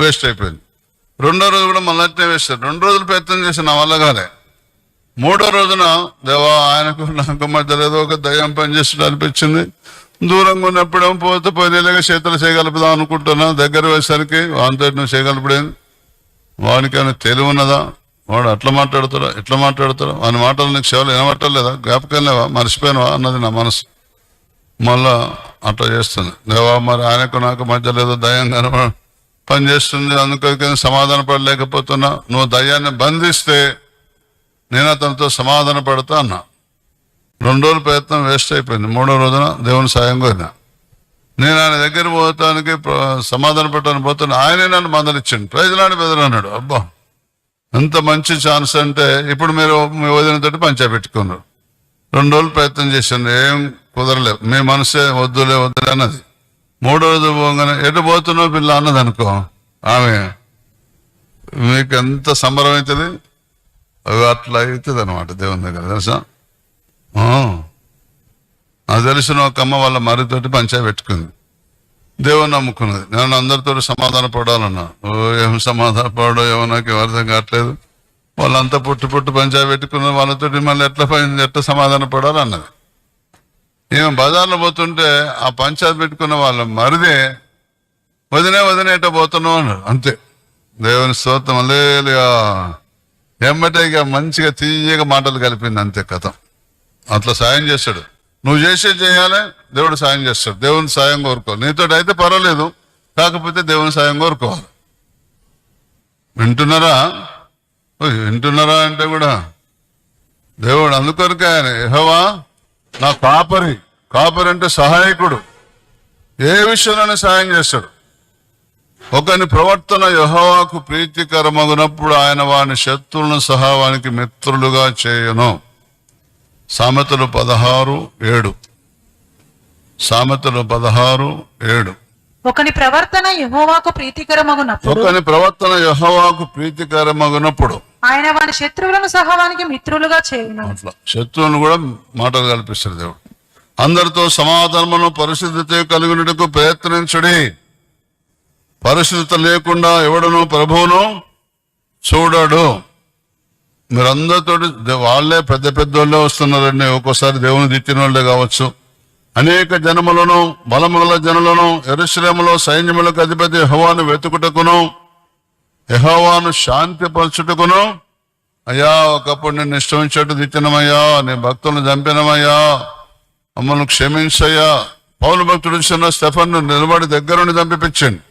Waste అయిపోయింది. రెండో రోజు కూడా మళ్ళీ అట్నే వేస్తారు. 2 రోజులు ప్రయత్నం చేసి నా వల్ల కాలే. 3వ రోజున దేవా ఆయనకు నాకు మధ్యలో ఏదో ఒక దయ్యం పనిచేస్తున్నట్టు అనిపించింది. దూరంగా ఉన్నప్పుడేమో పోతే పోయినలాగా చేతులు చేయగలుపుదాం అనుకుంటున్నా. దగ్గర వేసరికి వానితో నువ్వు చేయగలుపుడేంది? వానికైనా తెలివి ఉన్నదా? వాడు అట్లా మాట్లాడతాడా ఇట్లా మాట్లాడతాడా? వాని మాటలు నీకు సేవలు వినబట్టలేదా? జ్ఞాపకం లేవా? మర్చిపోయినవా అన్నది నా మనసు. మళ్ళా అట్లా చేస్తుంది. దేవా మరి ఆయనకు నాకు మధ్యలో ఏదో దయ్యంగా పనిచేస్తుంది, అందుకని సమాధాన పడలేకపోతున్నా. నువ్వు దయ్యాన్ని బంధిస్తే నేను అతనితో సమాధాన పడతా అన్నా. 2 రోజుల ప్రయత్నం వేస్ట్ అయిపోయింది. 3వ రోజున దేవుని సాయం కోరినా. నేను ఆయన దగ్గర పోతానికి సమాధాన పెట్టడానికి పోతున్నా. ఆయనే నన్ను మందలిచ్చాడు. ప్రైజ్లాడి బెదరన్నాడు. అబ్బా ఎంత మంచి ఛాన్స్ అంటే, ఇప్పుడు మీరు మీ వదినతోటి పంచాపెట్టుకున్నారు. 2 రోజులు ప్రయత్నం చేశాను, ఏం కుదరలేదు. మీ మనసే వద్దులే అన్నది. 3వ రోజు పోగానే ఎటు పోతున్నావు పిల్ల అన్నది అనుకో. ఆమె మీకు ఎంత సంబరం అవుతుంది. అట్లా అవుతుంది అనమాట దేవుని దగ్గర. తెలుసా? నాకు తెలిసిన ఒక అమ్మ వాళ్ళ మరితోటి పంచాయతీ పెట్టుకుంది. దేవుని నమ్ముకున్నది. నేను అందరితో సమాధాన పడాలన్నా. ఏం సమాధాన పడో ఏమో నాకు అర్థం కావట్లేదు. వాళ్ళంతా పుట్టు పంచాయతీ పెట్టుకున్నది. వాళ్ళతోటి మళ్ళీ ఎట్లా సమాధాన పడాలన్నది. ఈమె బజార్లో పోతుంటే ఆ పంచాయతీ పెట్టుకున్న వాళ్ళ మరిదే వదినే ఎట్ట పోతున్నావు అన్నాడు. అంతే. దేవుని స్తోత్రం హల్లెలూయా. ఎమ్మటే ఇక మంచిగా తీయగా మాటలు కలిపింది. అంతే కథ. అట్లా సాయం చేస్తాడు. నువ్వు చేయాలి, దేవుడు సాయం చేస్తాడు. దేవుని సాయం కోరుకో. నీతో అయితే పర్వాలేదు, కాకపోతే దేవుని సాయం కోరుకోవాలి. వింటున్నారా అంటే కూడా దేవుడు అందుకొరకే ఆయన యెహోవా నా కాపరి అంటే సహాయకుడు. ఏ విషయంలోనే సాయం చేస్తాడు. ఒకని ప్రవర్తన యెహోవాకు ప్రీతికరమగునప్పుడు ఆయన వాని శత్రువులను సహా వానికి మిత్రులుగా చేయను. సామెతలు 16:7. సామెతలు 16:7. ఒకని ప్రవర్తన యెహోవాకు ప్రీతికరమగునప్పుడు ఆయన వాని శత్రువులను సహా వానికి మిత్రులుగా చేయను. అట్లా శత్రువులను కూడా మాటలు కల్పిస్తాడు దేవుడు. అందరితో సమాధానమును పరిశుద్ధత కలిగినట్టుకు ప్రయత్నించుడి. పరిశుద్ధత లేకుండా ఎవడను ప్రభువును చూడడు. మీరందరితో వాళ్ళే పెద్ద వాళ్ళే వస్తున్నారండి. ఒక్కోసారి దేవుని దిట్టిన వాళ్ళే కావచ్చు. అనేక జనములను బలముల జనులను యెరూషలేములో సైన్యములకు అధిపతి యెహోవాను వెతుకుటకును యెహోవాను శాంతిపరచుటకును, అయ్యా ఒకప్పుడు నేను ఇష్టమించేట్టు దిట్టినమయ్యా, నీ భక్తులను చంపినమయ్యా, మమ్మల్ని క్షమించయ్యా. పౌలు భక్తుడు స్టెఫన్ను నిలబడి దగ్గరుండి చంపిపించండి.